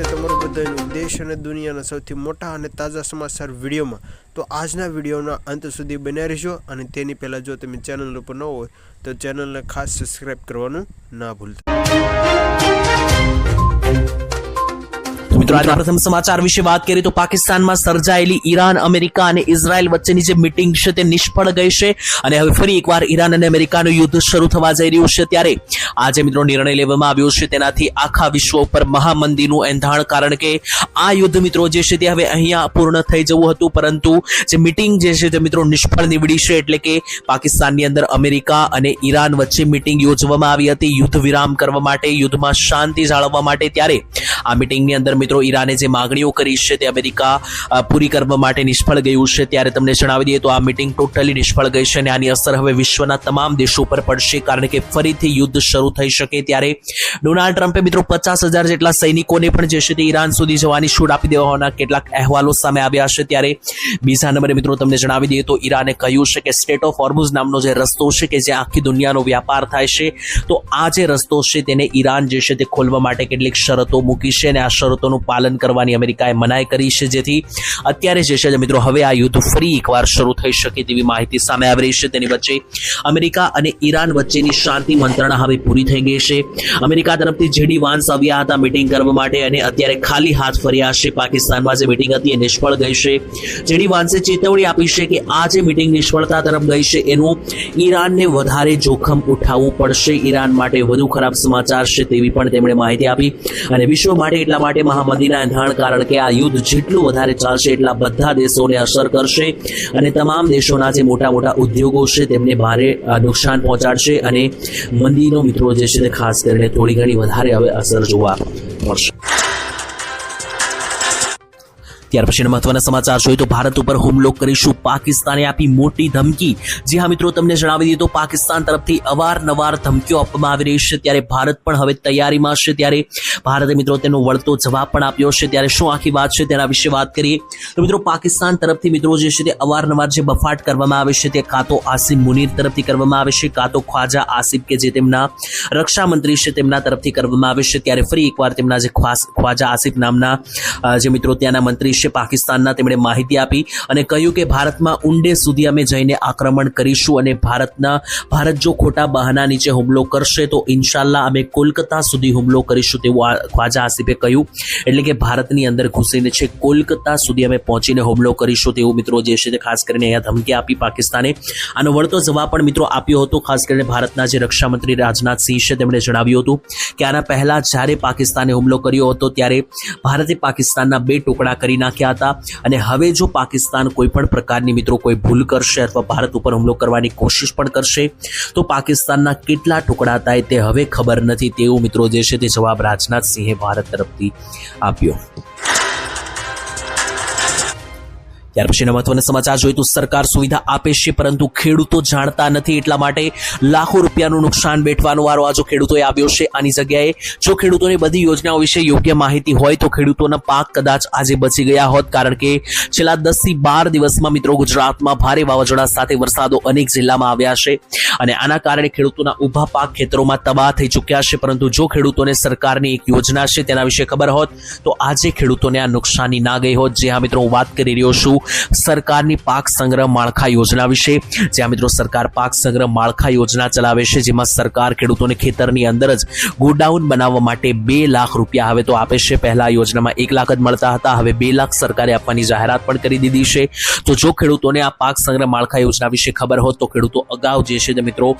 છે તમારું બધાનું દેશ અને દુનિયાના સૌથી મોટા અને તાજા સમાચાર વિડીયોમાં। તો આજના વિડીયોના અંત સુધી બન્યા રહેજો અને તેની પહેલાં જો તમે ચેનલ ઉપર ન હોય તો ચેનલને ખાસ સબસ્ક્રાઈબ કરવાનું ના ભૂલતા। મિત્રો આજના પ્રથમ સમાચાર વિશે વાત કરીએ તો પાકિસ્તાનમાં સર્જાયેલી ઈરાન અમેરિકા અને ઇઝરાયલ વચ્ચેની જે મીટિંગ છે તે નિષ્ફળ ગઈ છે અને હવે ફરી એકવાર ઈરાન અને અમેરિકાનું યુદ્ધ શરૂ થવા જઈ રહ્યું છે। ત્યારે આજે મિત્રો નિર્ણય લેવામાં આવ્યો છે તેનાથી આખા વિશ્વ ઉપર મહામંદીનું એંધાણ, કારણ કે આ યુદ્ધ મિત્રો જે છે તે હવે અહીંયા પૂર્ણ થઈ જવું હતું, પરંતુ જે મીટિંગ જે છે તે મિત્રો નિષ્ફળ નીવડી છે। એટલે કે પાકિસ્તાનની અંદર અમેરિકા અને ઈરાન વચ્ચે મીટિંગ યોજવામાં આવી હતી યુદ્ધ વિરામ કરવા માટે, યુદ્ધમાં શાંતિ જાળવવા માટે। ત્યારે આ મીટિંગની અંદર મિત્રો ઈરાને જે માંગણીઓ કરી છે તે અમેરિકા પૂરી કરવા માટે નિષ્ફળ ગયું છે। ત્યારે તમને જણાવી દઈએ તો આ મીટિંગ ટોટલી નિષ્ફળ ગઈ છે અને આની અસર હવે વિશ્વના તમામ દેશો પર પડશે, કારણ કે ફરીથી યુદ્ધ શરૂ થઈ શકે। ત્યારે ડોનાલ્ડ ટ્રમ્પે મિત્રો 50,000 જેટલા સૈનિકોને પણ જે છે તે ઈરાન સુધી જવાની છૂટ આપી દેવાના કેટલાક અહેવાલો સામે આવ્યા છે। ત્યારે બીજા નંબરે મિત્રો તમને જણાવી દઈએ તો ઈરાને કહ્યું છે કે સ્ટ્રેટ ઓફ હોર્મુઝ નામનો જે રસ્તો છે કે જ્યાં આખી દુનિયાનો વ્યાપાર થાય છે, તો આ જે રસ્તો છે તેને ઈરાન જે છે તે ખોલવા માટે કેટલીક શરતો મૂકી છે અને આ શરતોનું પાલન કરવાની અમેરિકાએ મનાઈ કરી છે, જેથી અત્યારે જે છે મિત્રો હવે આ યુદ્ધ ફરી એકવાર શરૂ થઈ શકે તેવી માહિતી સામે આવી રહી છે। તેની વચ્ચે અમેરિકા અને ઈરાન વચ્ચેની શાંતિ મંત્રણા હવે પૂરી થઈ ગઈ છે। અમેરિકા તરફથી જેડી વાન્સ આવ્યા હતા મીટિંગ કરવા માટે અને અત્યારે ખાલી હાથ ફર્યા છે। પાકિસ્તાનમાં જે મીટિંગ હતી એ નિષ્ફળ ગઈ છે। જેડી વાન્સે ચેતવણી આપી છે કે આ જે મીટિંગ નિષ્ફળતા તરફ ગઈ છે એનું ઈરાનને વધારે જોખમ ઉઠાવવું પડશે, ઈરાન માટે વધુ ખરાબ સમાચાર છે તેવી પણ તેમણે માહિતી આપી। અને વિશ્વ માટે એટલા માટે મહામંદીના એંધાણ, કારણ કે આ યુદ્ધ જેટલું વધારે ચાલશે એટલા બધા દેશોને અસર કરશે અને તમામ દેશોના જે મોટા મોટા ઉદ્યોગો છે તેમને ભારે નુકસાન પહોંચાડશે અને મંદીનો મિત્રો જે છે તે ખાસ કરીને થોડી ઘણી વધારે હવે અસર જોવા મળશે। ત્યાર પછીના મહત્વના સમાચાર જોઈએ તો ભારત ઉપર હુમલો કરીશું, પાકિસ્તાને આપી મોટી ધમકી। જી હા મિત્રો, તમને જણાવી દઈએ તો પાકિસ્તાન તરફથી અવારનવાર ધમકીઓ આપવામાં આવી રહી છે, ત્યારે ભારત પણ હવે તૈયારીમાં છે। ત્યારે ભારતે મિત્રો તેનો વળતો જવાબ પણ આપ્યો છે। ત્યારે શું આખી વાત છે તેના વિશે વાત કરીએ તો મિત્રો પાકિસ્તાન તરફથી મિત્રો જે છે તે અવારનવાર જે બફાટ કરવામાં આવે છે તે કાં તો આસિમ મુનીર તરફથી કરવામાં આવે છે, કાં તો ખ્વાજા આસિફ કે જે તેમના રક્ષા મંત્રી છે તેમના તરફથી કરવામાં આવે છે। ત્યારે ફરી એકવાર તેમના જે ખ્વાજા આસિફ નામના જે મિત્રો ત્યાંના મંત્રી પાકિસ્તાનના તેમણે માહિતી આપી અને કહ્યું કે ભારતમાં ઊંડે સુધી અમે જઈને આક્રમણ કરીશું અને ભારત જો ખોટા બહાના નીચે હુમલો કરશે તો ઇન્શાલ્લાહ અમે કોલકાતા સુધી હુમલો કરીશું તેવું ખ્વાજા આસિફે કહ્યું। એટલે કે ભારતની અંદર ઘૂસીને છે કોલકાતા સુધી અમે પહોંચીને હુમલો કરીશું તેવું મિત્રો જે છે તે ખાસ કરીને અહીંયા ધમકી આપી પાકિસ્તાને। આનો વળતો જવાબ પણ મિત્રો આપ્યો હતો, ખાસ કરીને ભારતના જે રક્ષામંત્રી રાજનાથસિંહ છે તેમણે જણાવ્યું હતું કે આના પહેલા જ્યારે પાકિસ્તાને હુમલો કર્યો હતો ત્યારે ભારતે પાકિસ્તાનના 2 ટુકડા કરી નાખ્યા હતા અને હવે જો પાકિસ્તાન કોઈ પણ પ્રકારની મિત્રો કોઈ ભૂલ કરશે અથવા ભારત ઉપર હુમલો કરવાની કોશિશ પણ કરશે તો પાકિસ્તાનના કેટલા ટુકડા થાય તે હવે ખબર નથી તેવું મિત્રો જે છે તે જવાબ રાજનાથસિંહે ભારત તરફથી આપ્યો। ત્યાર પછીના મહત્વના સમાચાર જોઈએ તો સરકાર સુવિધા આપે છે પરંતુ ખેડૂતો જાણતા નથી, એટલા માટે લાખો રૂપિયાનું નુકસાન વેઠવાનો વારો આજો ખેડૂતોએ આવ્યો છે। આની જગ્યાએ જો ખેડૂતોને બધી યોજનાઓ વિશે યોગ્ય માહિતી હોય તો ખેડૂતોના પાક કદાચ આજે બચી ગયા હોત, કારણ કે છેલ્લા 10 થી 12 દિવસમાં મિત્રો ગુજરાતમાં ભારે વાવાઝોડા સાથે વરસાદો અનેક જિલ્લામાં આવ્યા છે અને આના કારણે ખેડૂતોના ઊભા પાક ખેતરોમાં તબાહ થઈ ચૂક્યા છે। પરંતુ જો ખેડૂતોને સરકારની એક યોજના છે તેના વિશે ખબર હોત તો આજે ખેડૂતોને આ નુકસાની ના ગઈ હોત। જે હા મિત્રો હું વાત કરી રહ્યો છું સરકારની પાક સંગ્રહ માળખા યોજના વિશે, જ્યાં મિત્રો સરકાર પાક સંગ્રહ માળખા યોજના ચલાવે છે, જેમાં સરકાર ખેડૂતોને ખેતરની અંદર જ ગોડાઉન બનાવવા માટે 2 લાખ રૂપિયા હવે તો આપે છે। પહેલા યોજનામાં 1 લાખ જ મળતા હતા, હવે 2 લાખ સરકારે આપવાની જાહેરાત પણ કરી દીધી છે। તો જો ખેડૂતોને આ પાક સંગ્રહ માળખા યોજના વિશે ખબર હોત તો ખેડૂતો અગાઉ જે છે તે મિત્રો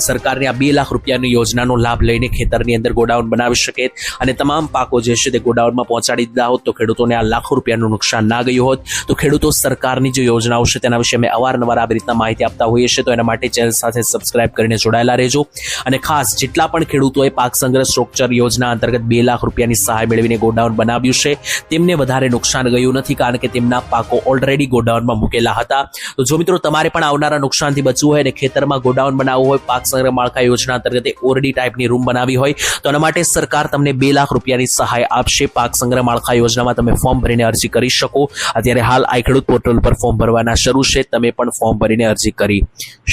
સરકારની આ 2 લાખ રૂપિયાની યોજનાનો લાભ લઈને ખેતરની અંદર ગોડાઉન બનાવી શકે અને તમામ પાકો જે છે તે ગોડાઉનમાં પહોંચાડી દીધા હોત તો ખેડૂતોને આ લાખો રૂપિયાનું નુકસાન ના ગયું હોત। તો ખેડૂતો સરકારની જે યોજનાઓ છે તેના વિશે અમે અવારનવાર આવી રીતના માહિતી આપતા હોઈએ છીએ, તો એના માટે ચેનલ સાથે સબસ્ક્રાઇબ કરીને જોડાયેલા રહેજો। અને ખાસ જેટલા પણ ખેડૂતોએ પાક સંગ્રહ સ્ટ્રક્ચર યોજના અંતર્ગત 2 લાખ રૂપિયાની સહાય મેળવીને ગોડાઉન બનાવ્યું છે તેમને વધારે નુકસાન ગયું નથી, કારણ કે તેમના પાકો ઓલરેડી ગોડાઉનમાં મૂકેલા હતા। તો જો મિત્રો તમારે પણ આવનારા નુકસાનથી બચવું હોય અને ખેતરમાં ગોડાઉન બનાવવું હોય, પાક સંગ્રહ માળખા યોજના અંતર્ગત ઓરડી ટાઈપની રૂમ બનાવી હોય તો એના માટે સરકાર તમને 2 લાખ રૂપિયાની સહાય આપશે। પાક સંગ્રહ માળખા યોજનામાં તમે ફોર્મ ભરીને અરજી કરી શકો। અત્યારે હાલ આ ખેડૂત પોર્ટલ પર ફોર્મ ભરવાના શરૂ છે, તમે પણ ફોર્મ ભરીને અરજી કરી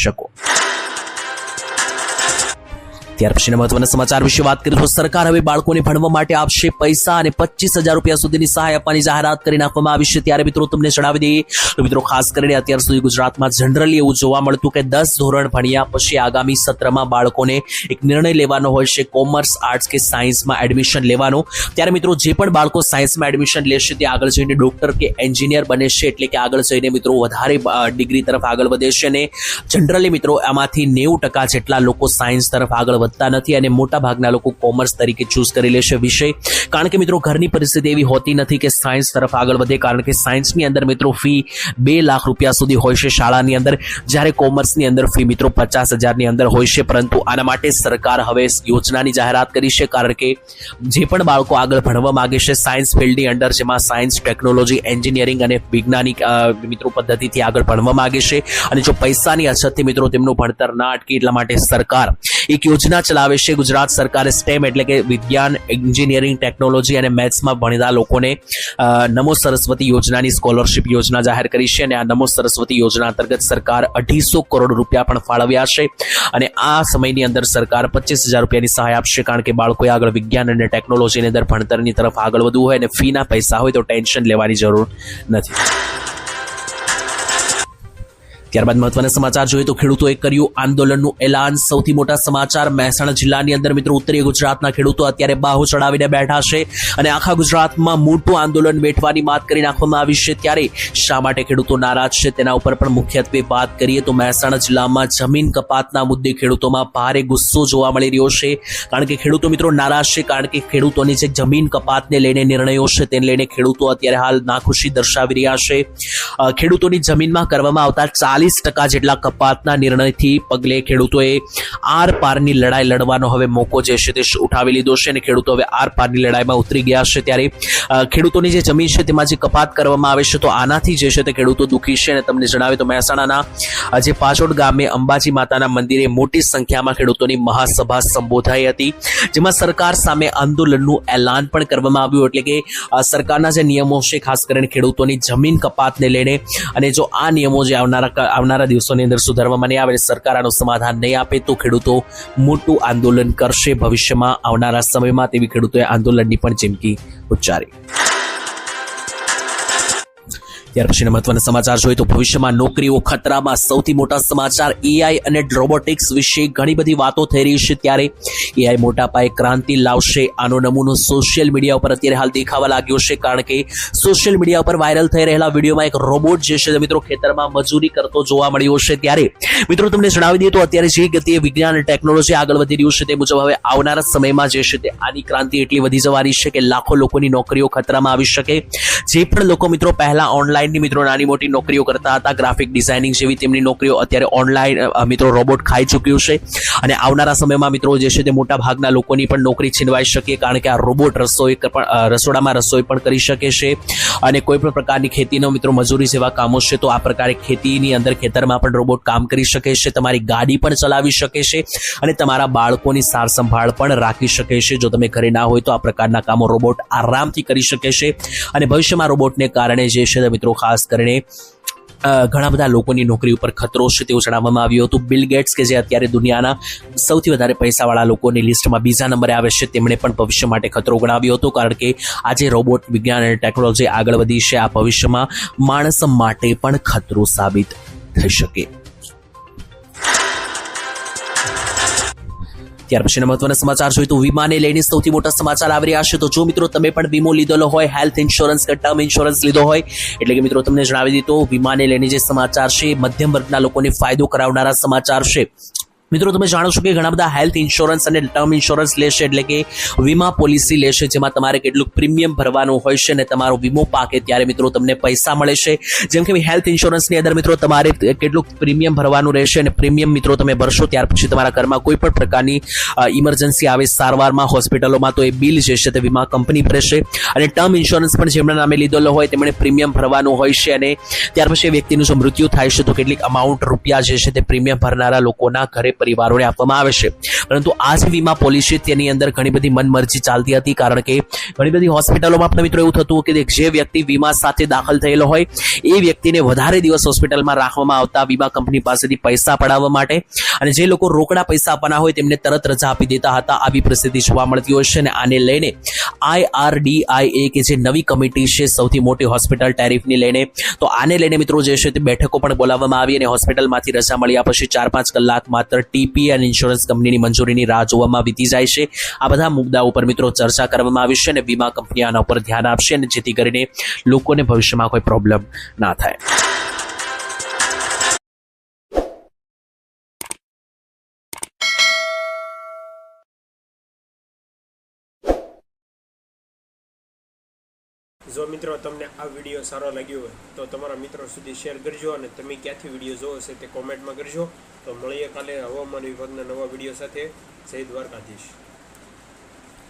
શકો। ત્યાર પછીના મહત્વના સમાચાર વિશે વાત કરીએ તો સરકાર હવે બાળકોને ભણવા માટે આપશે પૈસા અને 25,000 રૂપિયા સુધીની સહાય આપવાની જાહેરાત કરી નાખવામાં આવી છે। ત્યારે મિત્રો તમને જણાવી દઈએ તો મિત્રો ખાસ કરીને અત્યાર સુધી ગુજરાતમાં જનરલી એવું જોવા મળતું કે 10 ધોરણ ભણ્યા પછી આગામી સત્રમાં બાળકોને એક નિર્ણય લેવાનો હોય છે કોમર્સ આર્ટ્સ કે સાયન્સમાં એડમિશન લેવાનો। ત્યારે મિત્રો જે પણ બાળકો સાયન્સમાં એડમિશન લેશે તે આગળ જઈને ડોક્ટર કે એન્જિનિયર બને છે, એટલે કે આગળ જઈને મિત્રો વધારે ડિગ્રી તરફ આગળ વધે છે અને જનરલી મિત્રો આમાંથી 90% જેટલા લોકો સાયન્સ તરફ આગળ વધતા નથી અને મોટા ભાગના લોકો કોમર્સ તરીકે ચૂઝ કરી લેશે વિષય, કારણ કે મિત્રો ઘરની પરિસ્થિતિ એવી હોતી નથી કે સાયન્સ તરફ આગળ વધે, કારણ કે સાયન્સની અંદર મિત્રો ફી 2 લાખ રૂપિયા સુધી હોય છે શાળાની અંદર, જ્યારે કોમર્સની અંદર ફી મિત્રો 50,000 ની અંદર હોય છે। પરંતુ આના માટે સરકાર હવે યોજનાની જાહેરાત કરી છે, કારણ કે જે પણ બાળકો આગળ ભણવા માંગે છે સાયન્સ ફિલ્ડની અંદર, જેમાં સાયન્સ, ટેકનોલોજી, એન્જિનિયરિંગ અને વૈજ્ઞાનિક મિત્રો પદ્ધતિથી આગળ ભણવા માંગે છે અને જો પૈસાની અછતથી મિત્રો તેમનું ભણતર ના અટકે એટલા માટે સરકાર એક યોજના ચલાવે છે। ગુજરાત સરકારે સ્ટેમ એટલે કે વિજ્ઞાન, એન્જિનિયરિંગ, ટેકનોલોજી અને મેથ્સમાં ભણેલા લોકોને નમો સરસ્વતી યોજનાની સ્કોલરશિપ યોજના જાહેર કરી છે અને આ નમો સરસ્વતી યોજના અંતર્ગત સરકાર 250 કરોડ રૂપિયા પણ ફાળવ્યા છે અને આ સમયની અંદર સરકાર 25,000 રૂપિયાની સહાય આપશે, કારણ કે બાળકોએ આગળ વિજ્ઞાન અને ટેકનોલોજીની અંદર ભણતરની તરફ આગળ વધવું હોય અને ફીના પૈસા હોય તો ટેન્શન લેવાની જરૂર નથી। ત્યારબાદ મહત્વના સમાચાર જોઈએ તો ખેડૂતોએ કર્યું આંદોલનનું એલાન। સૌથી મોટા સમાચાર મહેસાણા જિલ્લાની અંદર મિત્રો ઉત્તરીય ગુજરાતના ખેડૂતો અત્યારે બાહુ ચડાવીને બેઠા છે અને આખા ગુજરાતમાં મોટું આંદોલન વેઠવાની વાત કરી નાખવામાં આવી છે। ત્યારે શા માટે ખેડૂતો નારાજ છે તેના ઉપર પણ મુખ્યત્વે વાત કરીએ તો મહેસાણા જિલ્લામાં જમીન કપાતના મુદ્દે ખેડૂતોમાં ભારે ગુસ્સો જોવા મળી રહ્યો છે, કારણ કે ખેડૂતો મિત્રો નારાજ છે, કારણ કે ખેડૂતોની જે જમીન કપાતને લઈને નિર્ણયો છે તેને લઈને ખેડૂતો અત્યારે હાલ નાખુશી દર્શાવી રહ્યા છે। ખેડૂતોની જમીનમાં કરવામાં આવતા 40% જેટલા કપાતના નિર્ણયથી પગલે ખેડૂતોએ આર પારની લડાઈ લડવાનો હવે મોકો જે છે તે ઉઠાવી લીધો છે અને ખેડૂતો હવે આર પારની લડાઈમાં ઉતરી ગયા છે। ત્યારે ખેડૂતોની જે જમીન છે તેમાં જે કપાત કરવામાં આવે છે તો આનાથી જે છે તે ખેડૂતો દુઃખી છે અને તમને જણાવે તો મહેસાણાના જે પાછોડ ગામે અંબાજી માતાના મંદિરે મોટી સંખ્યામાં ખેડૂતોની મહાસભા સંબોધાઈ હતી, જેમાં સરકાર સામે આંદોલનનું એલાન પણ કરવામાં આવ્યું, એટલે કે સરકારના જે નિયમો છે ખાસ કરીને ખેડૂતોની જમીન કપાતને લઈને અને જો આ નિયમો જે આવનારા દિવસોની અંદર સુધારવામાં નહીં આવે, સરકાર આનું સમાધાન નહીં આપે તો ખેડૂતો મોટું આંદોલન કરશે ભવિષ્યમાં આવનારા સમયમાં, તેવી ખેડૂતોએ આંદોલનની પણ ચીમકી ઉચ્ચારી। ત્યાર પછીના મહત્વના સમાચાર જોઈએ તો ભવિષ્યમાં નોકરીઓ ખતરામાં। સૌથી મોટા સમાચાર એઆઈ અને રોબોટિક્સ વિશે ઘણી બધી વાતો થઈ રહી છે, ત્યારે એઆઈ મોટા પાયે ક્રાંતિ લાવશે આનો નમૂનો સોશિયલ મીડિયા ઉપર અત્યારે હાલ દેખાવા લાગ્યો છે, કારણ કે સોશિયલ મીડિયા ઉપર વાયરલ થઈ રહેલા વિડીયોમાં એક રોબોટ જે છે મિત્રો ખેતરમાં મજૂરી કરતો જોવા મળ્યો છે। ત્યારે મિત્રો તમને જણાવી દઈએ તો અત્યારે જે ગતિએ વિજ્ઞાન અને ટેકનોલોજી આગળ વધી રહ્યું છે તે મુજબ હવે આવનારા સમયમાં જે છે તે આની ક્રાંતિ એટલી વધી જવાની છે કે લાખો લોકોની નોકરીઓ ખતરામાં આવી શકે। જે પણ લોકો મિત્રો પહેલા ઓનલાઈન મિત્રો નાની મોટી નોકરીઓ કરતા હતા, ગ્રાફિક ડિઝાઇનિંગ જેવી તેમની નોકરીઓ અત્યારે ઓનલાઈન મિત્રો રોબોટ ખાઈ ચૂક્યું છે અને આવનારા સમયમાં મિત્રો જે છે તે મોટા ભાગના લોકોની પણ નોકરી છીનવાઈ શકે, કારણ કે આ રોબોટ રસોડામાં રસોઈ પણ કરી શકે છે અને કોઈ પણ પ્રકારની ખેતીનો મિત્રો મજૂરી જેવા કામો છે તો આ પ્રકારે ખેતીની અંદર ખેતરમાં પણ રોબોટ કામ કરી શકે છે, તમારી ગાડી પણ ચલાવી શકે છે અને તમારા બાળકોની સાર સંભાળ પણ રાખી શકે છે। જો તમે ઘરે ના હોય તો આ પ્રકારના કામો રોબોટ આરામથી કરી શકે છે અને ભવિષ્યમાં રોબોટને કારણે જે છે મિત્રો ખાસ કરીને ઘણા બધા લોકોની નોકરી ઉપર ખતરો છે તેવું જણાવવામાં આવ્યું હતું। બિલ ગેટ્સ કે જે અત્યારે દુનિયાના સૌથી વધારે પૈસાવાળા લોકોની લિસ્ટમાં બીજા નંબરે આવે છે, તેમણે પણ ભવિષ્ય માટે ખતરો ગણાવ્યો હતો, કારણ કે આજે રોબોટ વિજ્ઞાન અને ટેકનોલોજી આગળ વધી છે, આ ભવિષ્યમાં માણસ માટે પણ ખતરો સાબિત થઈ શકે। ત્યાર પછીના મહત્વના સમાચાર જોઈએ તો વીમાને લઈને સૌથી મોટા સમાચાર આવી રહ્યા છે। તો જો મિત્રો તમે પણ વીમો લીધેલો હોય, હેલ્થ ઇન્સ્યોરન્સ કે ટર્મ ઇન્સ્યોરન્સ લીધો હોય, એટલે કે મિત્રો તમને જણાવી દીધું વીમાને લઈને જે સમાચાર છે મધ્યમ વર્ગના લોકોને ફાયદો કરાવનારા સમાચાર છે। મિત્રો તમે જાણો છો કે ઘણા બધા હેલ્થ ઇન્સ્યોરન્સ અને ટર્મ ઇન્સ્યોરન્સ લેશે, એટલે કે વીમા પોલિસી લેશે, જેમાં તમારે કેટલું પ્રીમિયમ ભરવાનું હોય છે અને તમારો વીમો પાકે ત્યારે મિત્રો તમને પૈસા મળે છે। જેમ કે હેલ્થ ઇન્સ્યોરન્સની અંદર મિત્રો તમારે કેટલું પ્રીમિયમ ભરવાનું રહેશે અને પ્રીમિયમ મિત્રો તમે ભરશો ત્યાર પછી તમારા ઘરમાં કોઈ પણ પ્રકારની ઇમરજન્સી આવે સારવારમાં, હોસ્પિટલોમાં, તો એ બિલ જે છે તે વીમા કંપની ભરશે। અને ટર્મ ઇન્સ્યોરન્સ પણ જેમના નામે લીધેલો હોય તેમણે પ્રીમિયમ ભરવાનું હોય છે અને ત્યાર પછી વ્યક્તિનું જો મૃત્યુ થાય છે તો કેટલીક અમાઉન્ટ રૂપિયા જે છે તે પ્રીમિયમ ભરનારા લોકોના ઘરે પરિવારોને આપવામાં આવે છે. પરંતુ આ જે વીમા પોલિસી તેની અંદર ઘણી બધી મનમરજી ચાલતી હતી, કારણ કે ઘણી બધી હોસ્પિટલોમાં પણ મિત્રો એવું થતું કે જે વ્યક્તિ વીમા સાથે દાખલ થયેલો હોય એ વ્યક્તિને વધારે દિવસ હોસ્પિટલમાં રાખવામાં આવતા વીમા કંપની પાસેથી પૈસા પડાવવા માટે, અને જે લોકો રોકડા પૈસા આપવાના હોય તેમને તરત રજા આપી દેતા હતા. આવી પરિસ્થિતિ જોવા મળતી હોય છે. અને આને લઈને IRDAI કે જે નવી કમિટી છે સૌથી મોટી હોસ્પિટલ ટેરિફની લઈને, તો આને લઈને મિત્રો જે છે તે બેઠકો પણ બોલાવવામાં આવી અને હોસ્પિટલમાંથી રજા મળ્યા પછી 4-5 કલાક માત્ર TP અને ઇન્સ્યોરન્સ કંપનીની મંજૂરીની રાહ જોવામાં વીતી જાય છે. આ બધા મુદ્દાઓ પર મિત્રો ચર્ચા કરવામાં આવી છે અને વીમા કંપની આના ઉપર ધ્યાન આપશે, અને જેથી કરીને લોકોને ભવિષ્યમાં કોઈ પ્રોબ્લેમ ના થાય. જો મિત્રો તમને આ વિડીયો સારો લાગ્યો હોય તો તમારા મિત્રો સુધી શેર કરજો, અને તમે ક્યાંથી વિડીયો જોવો છે તે કોમેન્ટમાં કરજો. તો મળીએ કાલે હવામાન વિભાગના નવા વિડીયો સાથે. જય દ્વારકાધીશ.